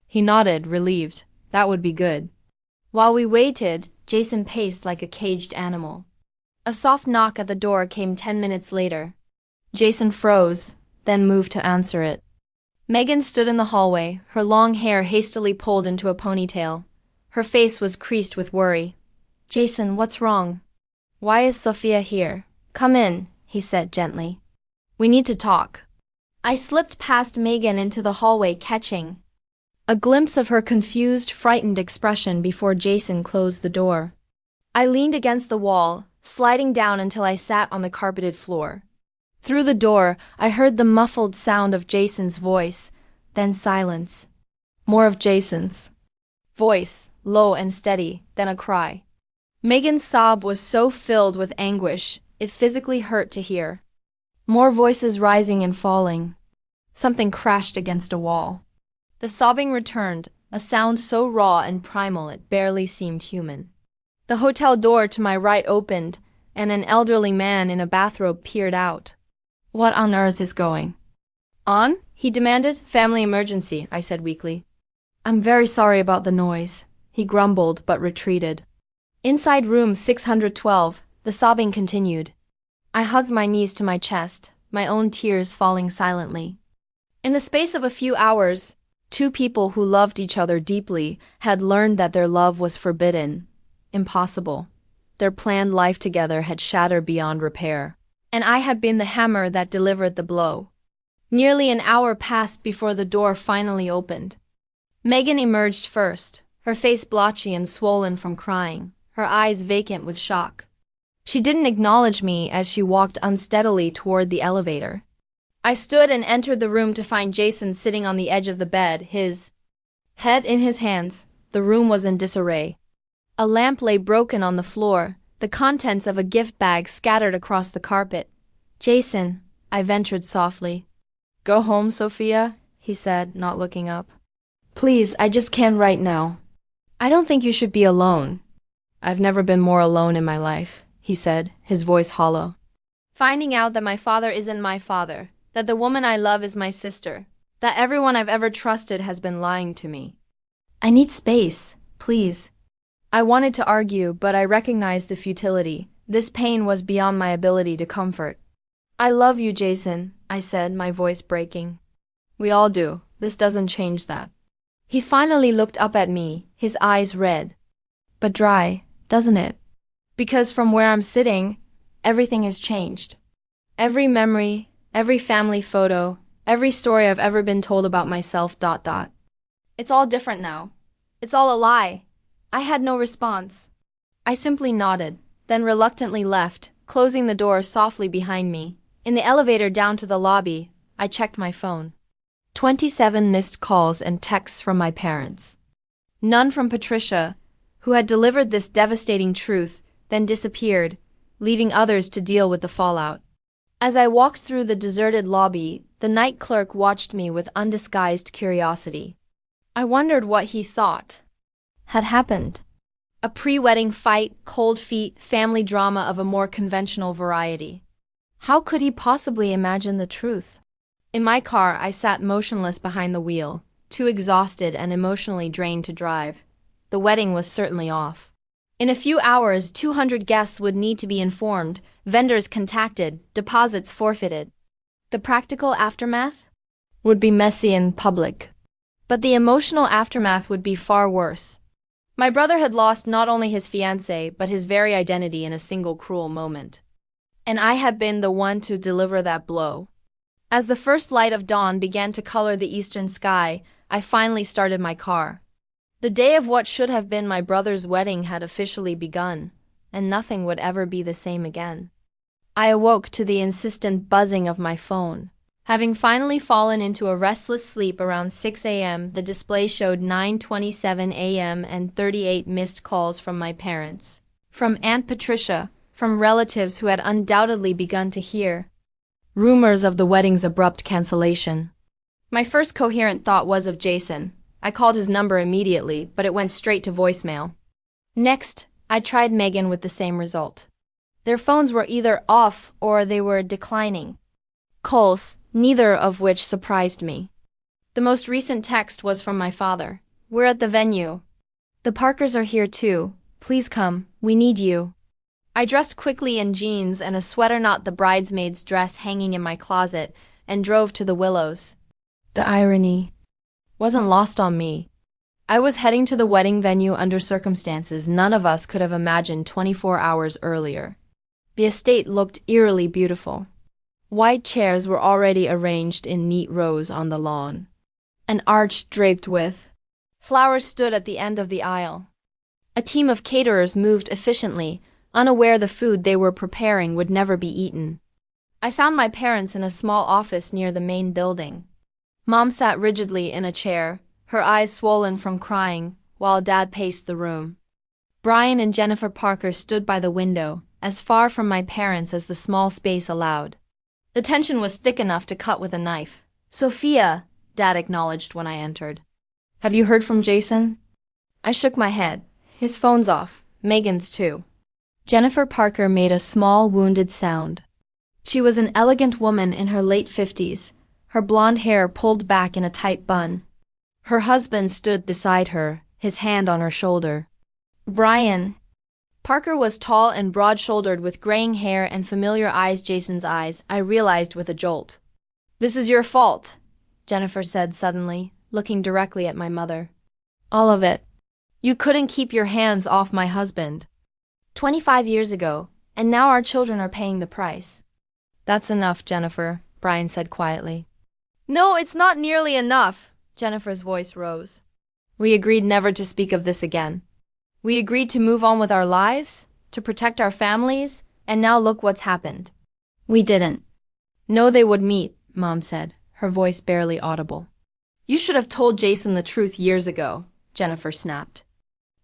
A: He nodded, relieved. That would be good. While we waited, Jason paced like a caged animal. A soft knock at the door came 10 minutes later. Jason froze, then moved to answer it. Megan stood in the hallway, her long hair hastily pulled into a ponytail. Her face was creased with worry. Jason, what's wrong? Why is Sophia here? Come in, he said gently. We need to talk. I slipped past Megan into the hallway, catching a glimpse of her confused, frightened expression before Jason closed the door. I leaned against the wall, sliding down until I sat on the carpeted floor. Through the door, I heard the muffled sound of Jason's voice, then silence. More of Jason's voice, low and steady, then a cry. Megan's sob was so filled with anguish, it physically hurt to hear. More voices rising and falling. Something crashed against a wall. The sobbing returned, a sound so raw and primal it barely seemed human. The hotel door to my right opened, and an elderly man in a bathrobe peered out. What on earth is going on? He demanded. Family emergency, I said weakly. I'm very sorry about the noise, he grumbled but retreated. Inside room 612, the sobbing continued. I hugged my knees to my chest, my own tears falling silently. In the space of a few hours, 2 people who loved each other deeply had learned that their love was forbidden, impossible. Their planned life together had shattered beyond repair, and I had been the hammer that delivered the blow. Nearly an hour passed before the door finally opened. Megan emerged first, her face blotchy and swollen from crying, her eyes vacant with shock. She didn't acknowledge me as she walked unsteadily toward the elevator. I stood and entered the room to find Jason sitting on the edge of the bed, his head in his hands. The room was in disarray. A lamp lay broken on the floor, the contents of a gift bag scattered across the carpet. Jason, I ventured softly. Go home, Sophia, he said, not looking up. Please, I just can't right now. I don't think you should be alone. I've never been more alone in my life, he said, his voice hollow. Finding out that my father isn't my father, that the woman I love is my sister, that everyone I've ever trusted has been lying to me. I need space, please. I wanted to argue, but I recognized the futility. This pain was beyond my ability to comfort. "I love you, Jason," I said, my voice breaking. "We all do. This doesn't change that." He finally looked up at me, his eyes red. "But dry, doesn't it? Because from where I'm sitting, everything has changed. Every memory, every family photo, every story I've ever been told about myself. It's all different now. It's all a lie." I had no response. I simply nodded, then reluctantly left, closing the door softly behind me. In the elevator down to the lobby, I checked my phone. 27 missed calls and texts from my parents. None from Patricia, who had delivered this devastating truth, then disappeared, leaving others to deal with the fallout. As I walked through the deserted lobby, the night clerk watched me with undisguised curiosity. I wondered what he thought had happened. A pre-wedding fight, cold feet, family drama of a more conventional variety. How could he possibly imagine the truth? In my car, I sat motionless behind the wheel, too exhausted and emotionally drained to drive. The wedding was certainly off. In a few hours, 200 guests would need to be informed, vendors contacted, deposits forfeited. The practical aftermath would be messy and public. But the emotional aftermath would be far worse. My brother had lost not only his fiancée, but his very identity in a single cruel moment. And I had been the one to deliver that blow. As the first light of dawn began to color the eastern sky, I finally started my car. The day of what should have been my brother's wedding had officially begun, and nothing would ever be the same again. I awoke to the insistent buzzing of my phone. Having finally fallen into a restless sleep around 6 a.m., the display showed 9:27 a.m. and 38 missed calls from my parents. From Aunt Patricia, from relatives who had undoubtedly begun to hear rumors of the wedding's abrupt cancellation. My first coherent thought was of Jason. I called his number immediately, but it went straight to voicemail. Next, I tried Megan with the same result. Their phones were either off or they were declining calls, neither of which surprised me. The most recent text was from my father. "We're at the venue. The Parkers are here too. Please come, we need you." I dressed quickly in jeans and a sweater, not the bridesmaid's dress hanging in my closet, and drove to the Willows. The irony wasn't lost on me. I was heading to the wedding venue under circumstances none of us could have imagined 24 hours earlier. The estate looked eerily beautiful. White chairs were already arranged in neat rows on the lawn. An arch draped with flowers stood at the end of the aisle. A team of caterers moved efficiently, unaware the food they were preparing would never be eaten. I found my parents in a small office near the main building. Mom sat rigidly in a chair, her eyes swollen from crying, while Dad paced the room. Brian and Jennifer Parker stood by the window, as far from my parents as the small space allowed. The tension was thick enough to cut with a knife. "Sophia," Dad acknowledged when I entered. "Have you heard from Jason?" I shook my head. "His phone's off. Megan's too." Jennifer Parker made a small, wounded sound. She was an elegant woman in her late 50s, her blonde hair pulled back in a tight bun. Her husband stood beside her, his hand on her shoulder. Brian. Parker was tall and broad-shouldered with graying hair and familiar eyes. Jason's eyes, I realized with a jolt. "This is your fault," Jennifer said suddenly, looking directly at my mother. "All of it. You couldn't keep your hands off my husband. 25 years ago, and now our children are paying the price." "That's enough, Jennifer," Brian said quietly. "No, it's not nearly enough," Jennifer's voice rose. "We agreed never to speak of this again. We agreed to move on with our lives, to protect our families, and now look what's happened." "We didn't." "No, they would meet," Mom said, her voice barely audible. "You should have told Jason the truth years ago," Jennifer snapped.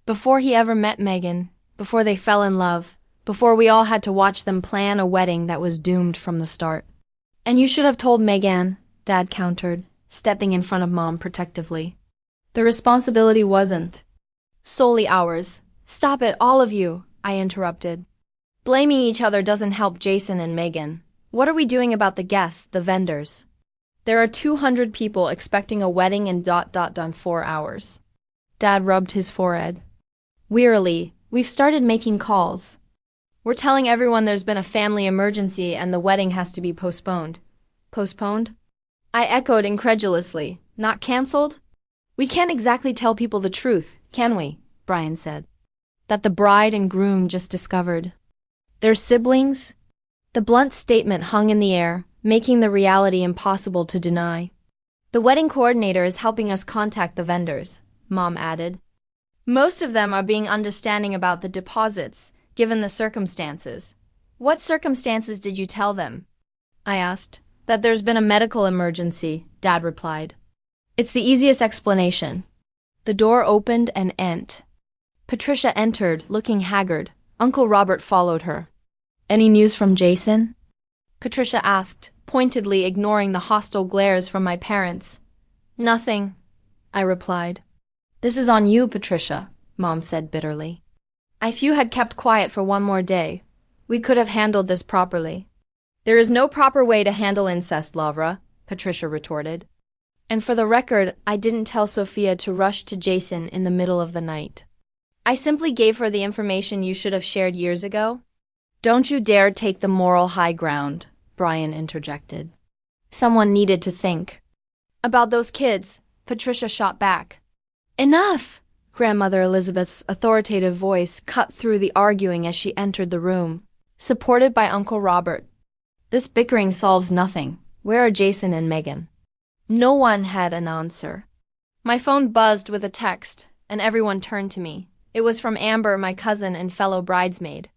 A: "Before he ever met Megan, before they fell in love, before we all had to watch them plan a wedding that was doomed from the start." "And you should have told Megan," Dad countered, stepping in front of Mom protectively. "The responsibility wasn't solely ours." "Stop it, all of you," I interrupted. "Blaming each other doesn't help Jason and Megan. What are we doing about the guests, the vendors? There are 200 people expecting a wedding in 4 hours. Dad rubbed his forehead. Wearily, we've started making calls. We're telling everyone there's been a family emergency and the wedding has to be postponed. Postponed? I echoed incredulously. Not cancelled? We can't exactly tell people the truth, can we? Brian said. That the bride and groom just discovered. They're siblings? The blunt statement hung in the air, making the reality impossible to deny. The wedding coordinator is helping us contact the vendors, Mom added. Most of them are being understanding about the deposits, given the circumstances. What circumstances did you tell them? I asked. That there's been a medical emergency, Dad replied. It's the easiest explanation. The door opened and Patricia entered, looking haggard. Uncle Robert followed her. Any news from Jason? Patricia asked, pointedly ignoring the hostile glares from my parents. Nothing, I replied. This is on you, Patricia, Mom said bitterly. If you had kept quiet for one more day, we could have handled this properly. There is no proper way to handle incest, Lavra, Patricia retorted. And for the record, I didn't tell Sophia to rush to Jason in the middle of the night. I simply gave her the information you should have shared years ago. Don't you dare take the moral high ground, Brian interjected. Someone needed to think. About those kids, Patricia shot back. Enough! Grandmother Elizabeth's authoritative voice cut through the arguing as she entered the room, supported by Uncle Robert. This bickering solves nothing. Where are Jason and Megan? No one had an answer. My phone buzzed with a text, and everyone turned to me. It was from Amber, my cousin and fellow bridesmaid.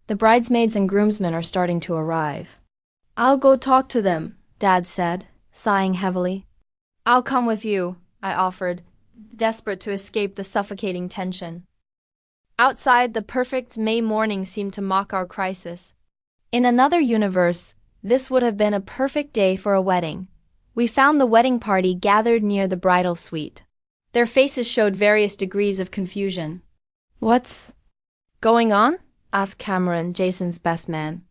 A: The bridesmaids and groomsmen are starting to arrive. I'll go talk to them, Dad said, sighing heavily. I'll come with you, I offered, desperate to escape the suffocating tension. Outside, the perfect May morning seemed to mock our crisis. In another universe, this would have been a perfect day for a wedding. We found the wedding party gathered near the bridal suite. Their faces showed various degrees of confusion. What's going on? Asked Cameron, Jason's best man.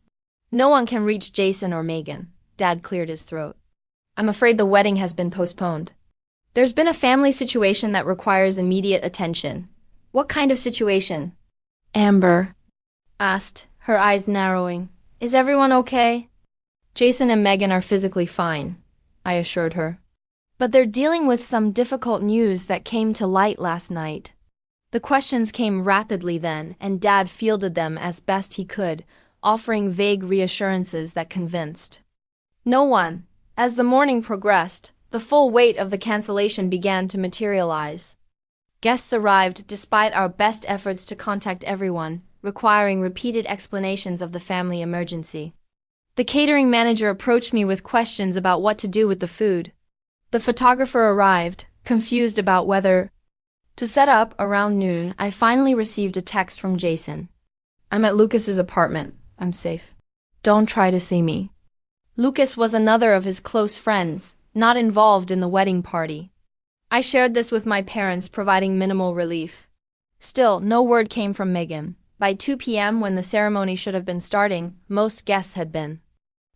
A: No one can reach Jason or Megan. Dad cleared his throat. I'm afraid the wedding has been postponed. There's been a family situation that requires immediate attention. What kind of situation? Amber asked, her eyes narrowing. Is everyone okay? Jason and Megan are physically fine, I assured her. But they're dealing with some difficult news that came to light last night. The questions came rapidly then, and Dad fielded them as best he could, offering vague reassurances that convinced. No one. As the morning progressed, the full weight of the cancellation began to materialize. Guests arrived despite our best efforts to contact everyone, requiring repeated explanations of the family emergency. The catering manager approached me with questions about what to do with the food. The photographer arrived, confused about whether to set up. Around noon, I finally received a text from Jason. I'm at Lucas's apartment. I'm safe. Don't try to see me. Lucas was another of his close friends, not involved in the wedding party. I shared this with my parents, providing minimal relief. Still, no word came from Megan. By 2 p.m., when the ceremony should have been starting, most guests had been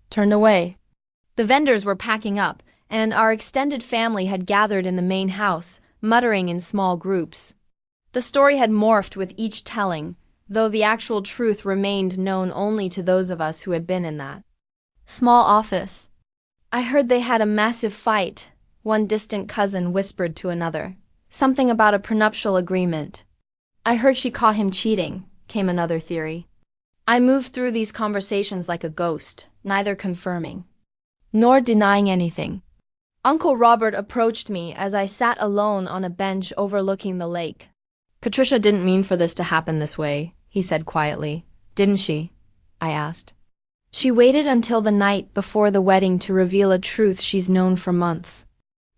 A: turned away. The vendors were packing up, and our extended family had gathered in the main house, muttering in small groups. The story had morphed with each telling, though the actual truth remained known only to those of us who had been in that small office. I heard they had a massive fight, one distant cousin whispered to another. Something about a prenuptial agreement. I heard she caught him cheating, came another theory. I moved through these conversations like a ghost, neither confirming nor denying anything. Uncle Robert approached me as I sat alone on a bench overlooking the lake. Patricia didn't mean for this to happen this way, he said quietly. Didn't she? I asked. She waited until the night before the wedding to reveal a truth she's known for months.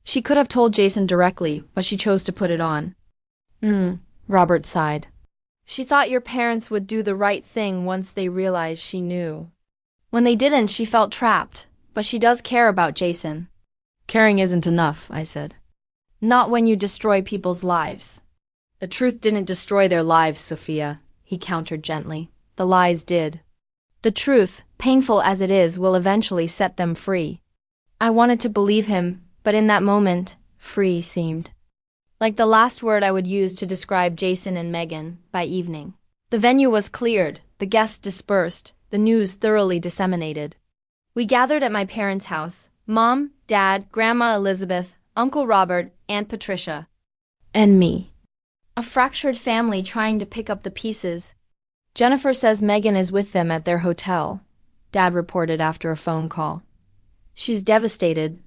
A: She could have told Jason directly, but she chose to put it on. Robert sighed. She thought your parents would do the right thing once they realized she knew. When they didn't, she felt trapped, but she does care about Jason. Caring isn't enough, I said. Not when you destroy people's lives. The truth didn't destroy their lives, Sophia, he countered gently. The lies did. The truth, painful as it is, will eventually set them free. I wanted to believe him, but in that moment, free seemed like the last word I would use to describe Jason and Megan by evening. The venue was cleared, the guests dispersed, the news thoroughly disseminated. We gathered at my parents' house: Mom, Dad, Grandma Elizabeth, Uncle Robert, Aunt Patricia, and me. A fractured family trying to pick up the pieces. Jennifer says Megan is with them at their hotel, Dad reported after a phone call. She's devastated,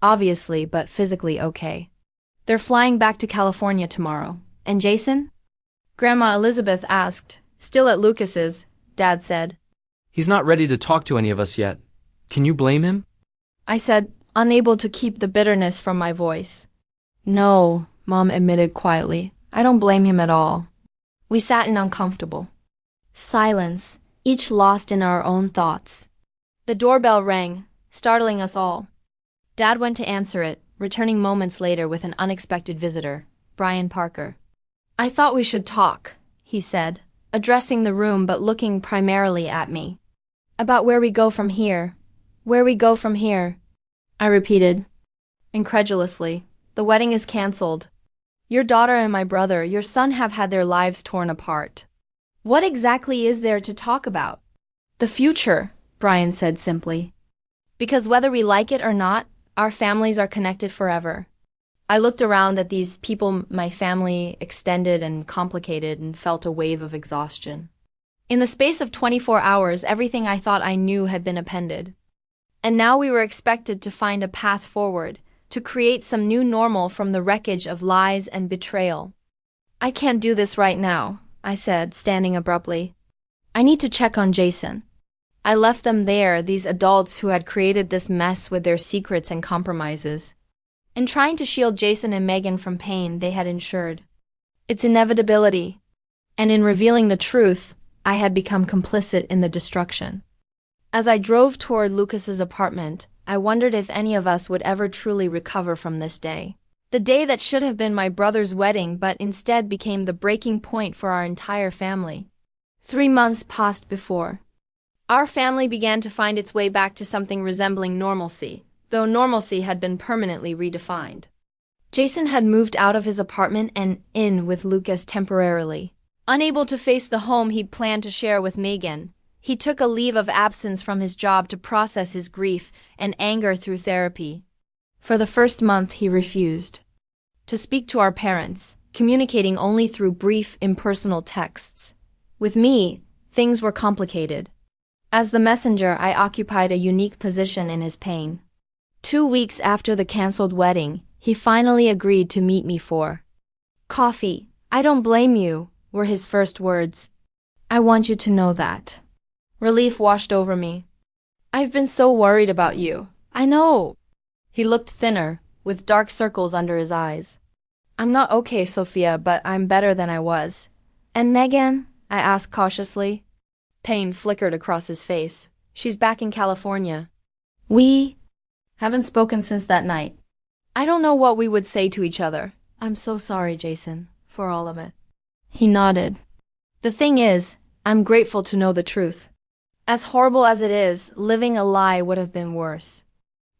A: obviously, but physically okay. They're flying back to California tomorrow. And Jason? Grandma Elizabeth asked. Still at Lucas's, Dad said.
B: He's not ready to talk to any of us yet. Can you blame him?
A: I said, unable to keep the bitterness from my voice. No, Mom admitted quietly. I don't blame him at all. We sat in uncomfortable silence, each lost in our own thoughts. The doorbell rang, startling us all. Dad went to answer it, returning moments later with an unexpected visitor, Brian Parker. I thought we should talk, he said, addressing the room but looking primarily at me. About where we go from here. Where we go from here, I repeated, incredulously. The wedding is canceled. Your daughter and my brother, your son, have had their lives torn apart. What exactly is there to talk about? The future, Brian said simply. Because whether we like it or not, our families are connected forever. I looked around at these people, my family, extended and complicated, and felt a wave of exhaustion. In the space of 24 hours, everything I thought I knew had been appended. And now we were expected to find a path forward, to create some new normal from the wreckage of lies and betrayal. I can't do this right now, I said, standing abruptly. I need to check on Jason. I left them there, these adults who had created this mess with their secrets and compromises. In trying to shield Jason and Megan from pain they had ensured. Its inevitability. And in revealing the truth, I had become complicit in the destruction. As I drove toward Lucas's apartment, I wondered if any of us would ever truly recover from this day. The day that should have been my brother's wedding but instead became the breaking point for our entire family. 3 months passed before our family began to find its way back to something resembling normalcy, though normalcy had been permanently redefined. Jason had moved out of his apartment and in with Lucas temporarily. Unable to face the home he'd planned to share with Megan, he took a leave of absence from his job to process his grief and anger through therapy. For the first month, he refused to speak to our parents, communicating only through brief, impersonal texts. With me, things were complicated. As the messenger, I occupied a unique position in his pain. 2 weeks after the canceled wedding, he finally agreed to meet me for coffee. I don't blame you, were his first words. I want you to know that. Relief washed over me. I've been so worried about you. I know. He looked thinner, with dark circles under his eyes. I'm not okay, Sophia, but I'm better than I was. And Megan? I asked cautiously. Pain flickered across his face. She's back in California. We haven't spoken since that night. I don't know what we would say to each other. I'm so sorry, Jason, for all of it. He nodded. The thing is, I'm grateful to know the truth. As horrible as it is, living a lie would have been worse.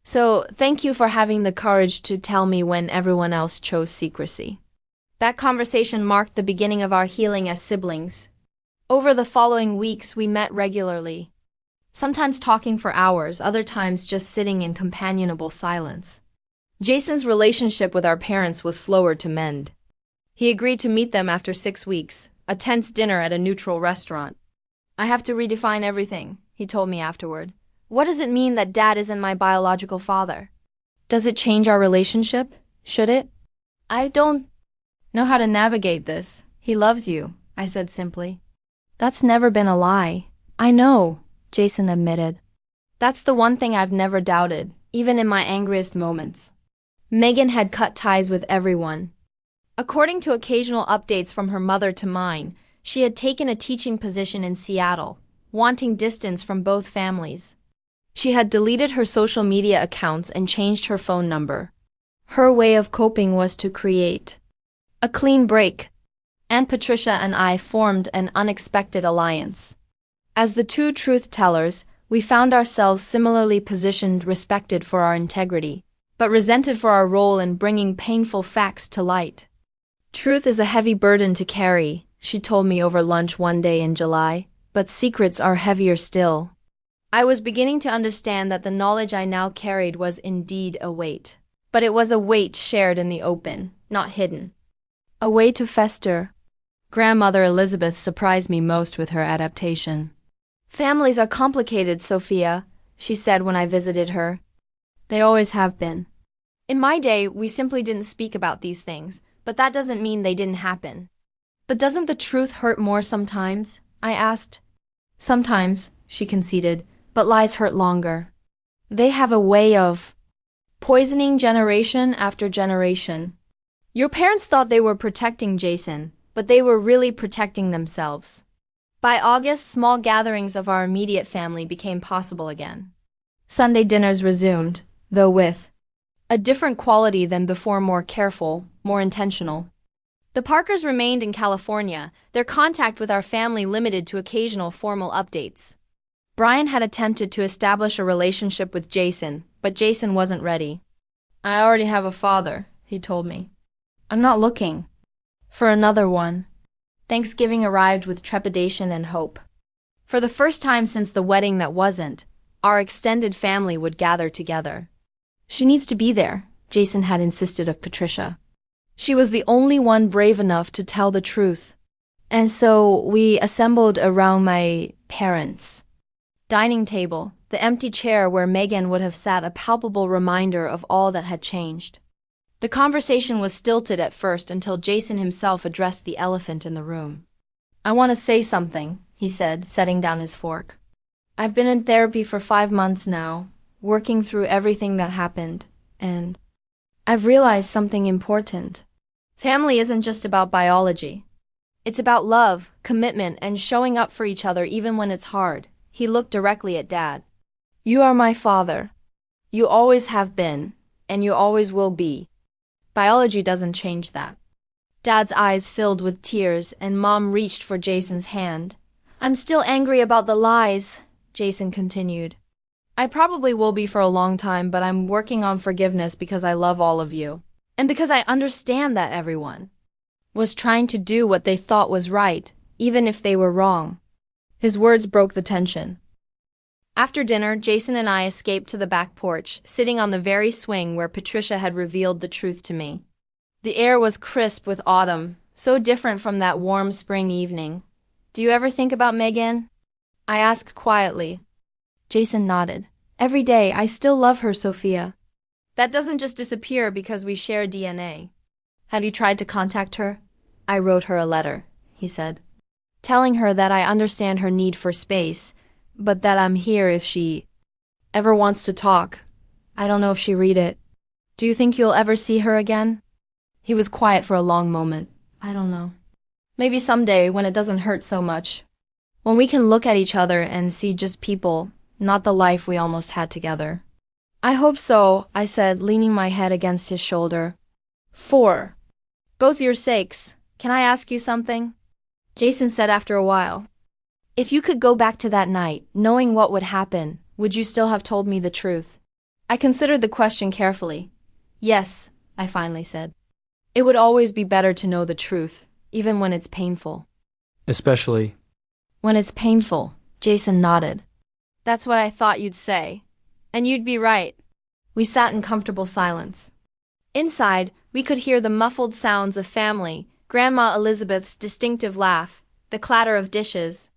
A: So, thank you for having the courage to tell me when everyone else chose secrecy. That conversation marked the beginning of our healing as siblings. Over the following weeks, we met regularly. Sometimes talking for hours, other times just sitting in companionable silence. Jason's relationship with our parents was slower to mend. He agreed to meet them after 6 weeks, a tense dinner at a neutral restaurant. I have to redefine everything, he told me afterward. What does it mean that Dad isn't my biological father? Does it change our relationship? Should it? I don't know how to navigate this. He loves you, I said simply. That's never been a lie. I know, Jason admitted. That's the one thing I've never doubted, even in my angriest moments. Megan had cut ties with everyone. According to occasional updates from her mother to mine, she had taken a teaching position in Seattle, wanting distance from both families. She had deleted her social media accounts and changed her phone number. Her way of coping was to create a clean break. Aunt Patricia and I formed an unexpected alliance. As the two truth-tellers, we found ourselves similarly positioned, respected for our integrity, but resented for our role in bringing painful facts to light. Truth is a heavy burden to carry, she told me over lunch one day in July, but secrets are heavier still. I was beginning to understand that the knowledge I now carried was indeed a weight. But it was a weight shared in the open, not hidden. A way to fester. Grandmother Elizabeth surprised me most with her adaptation. Families are complicated, Sophia, she said when I visited her. They always have been. In my day, we simply didn't speak about these things, but that doesn't mean they didn't happen. But doesn't the truth hurt more sometimes? I asked. Sometimes, she conceded, but lies hurt longer. They have a way of poisoning generation after generation. Your parents thought they were protecting Jason, but they were really protecting themselves. By August, small gatherings of our immediate family became possible again. Sunday dinners resumed, though with a different quality than before, more careful, more intentional. The Parkers remained in California, their contact with our family limited to occasional formal updates. Brian had attempted to establish a relationship with Jason, but Jason wasn't ready. I already have a father, he told me. I'm not looking for another one. Thanksgiving arrived with trepidation and hope. For the first time since the wedding that wasn't, our extended family would gather together. She needs to be there, Jason had insisted of Patricia. She was the only one brave enough to tell the truth. And so we assembled around my parents' dining table, the empty chair where Megan would have sat, a palpable reminder of all that had changed. The conversation was stilted at first until Jason himself addressed the elephant in the room. I want to say something, he said, setting down his fork. I've been in therapy for 5 months now, working through everything that happened, and I've realized something important. Family isn't just about biology. It's about love, commitment, and showing up for each other even when it's hard. He looked directly at Dad. You are my father. You always have been, and you always will be. Biology doesn't change that. Dad's eyes filled with tears, and Mom reached for Jason's hand. I'm still angry about the lies, Jason continued. I probably will be for a long time, but I'm working on forgiveness because I love all of you. And because I understand that everyone was trying to do what they thought was right, even if they were wrong. His words broke the tension. After dinner, Jason and I escaped to the back porch, sitting on the very swing where Patricia had revealed the truth to me. The air was crisp with autumn, so different from that warm spring evening. Do you ever think about Megan? I asked quietly. Jason nodded. Every day, I still love her, Sophia. That doesn't just disappear because we share DNA. Have you tried to contact her? I wrote her a letter, he said, telling her that I understand her need for space, but that I'm here if she ever wants to talk. I don't know if she read it. Do you think you'll ever see her again? He was quiet for a long moment. I don't know. Maybe someday when it doesn't hurt so much. When we can look at each other and see just people, not the life we almost had together. I hope so, I said, leaning my head against his shoulder. For both your sakes, can I ask you something? Jason said after a while. If you could go back to that night, knowing what would happen, would you still have told me the truth? I considered the question carefully. Yes, I finally said. It would always be better to know the truth, even when it's painful.
B: Especially
A: when it's painful, Jason nodded. That's what I thought you'd say. And you'd be right. We sat in comfortable silence. Inside, we could hear the muffled sounds of family, Grandma Elizabeth's distinctive laugh, the clatter of dishes.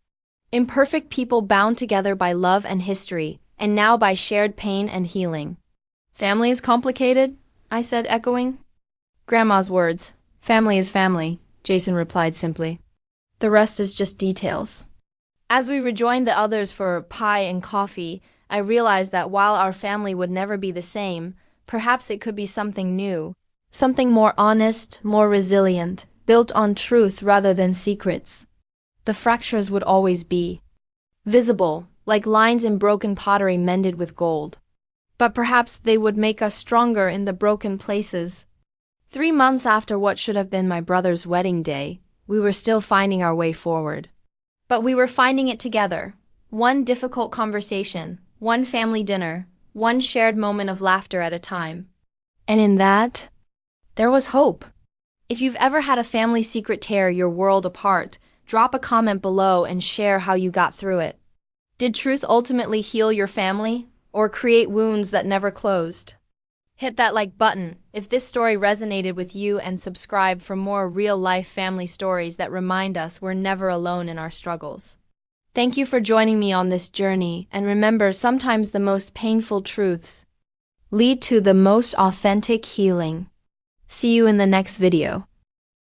A: Imperfect people bound together by love and history, and now by shared pain and healing. Family is complicated? I said, echoing. Grandma's words. Family is family, Jason replied simply. The rest is just details. As we rejoined the others for pie and coffee, I realized that while our family would never be the same, perhaps it could be something new, something more honest, more resilient, built on truth rather than secrets. The fractures would always be visible, like lines in broken pottery mended with gold. But perhaps they would make us stronger in the broken places. 3 months after what should have been my brother's wedding day, we were still finding our way forward. But we were finding it together. One difficult conversation, one family dinner, one shared moment of laughter at a time. And in that, there was hope. If you've ever had a family secret tear your world apart, drop a comment below and share how you got through it. Did truth ultimately heal your family, or create wounds that never closed? Hit that like button if this story resonated with you, and subscribe for more real-life family stories that remind us we're never alone in our struggles. Thank you for joining me on this journey, and remember, sometimes the most painful truths lead to the most authentic healing. See you in the next video.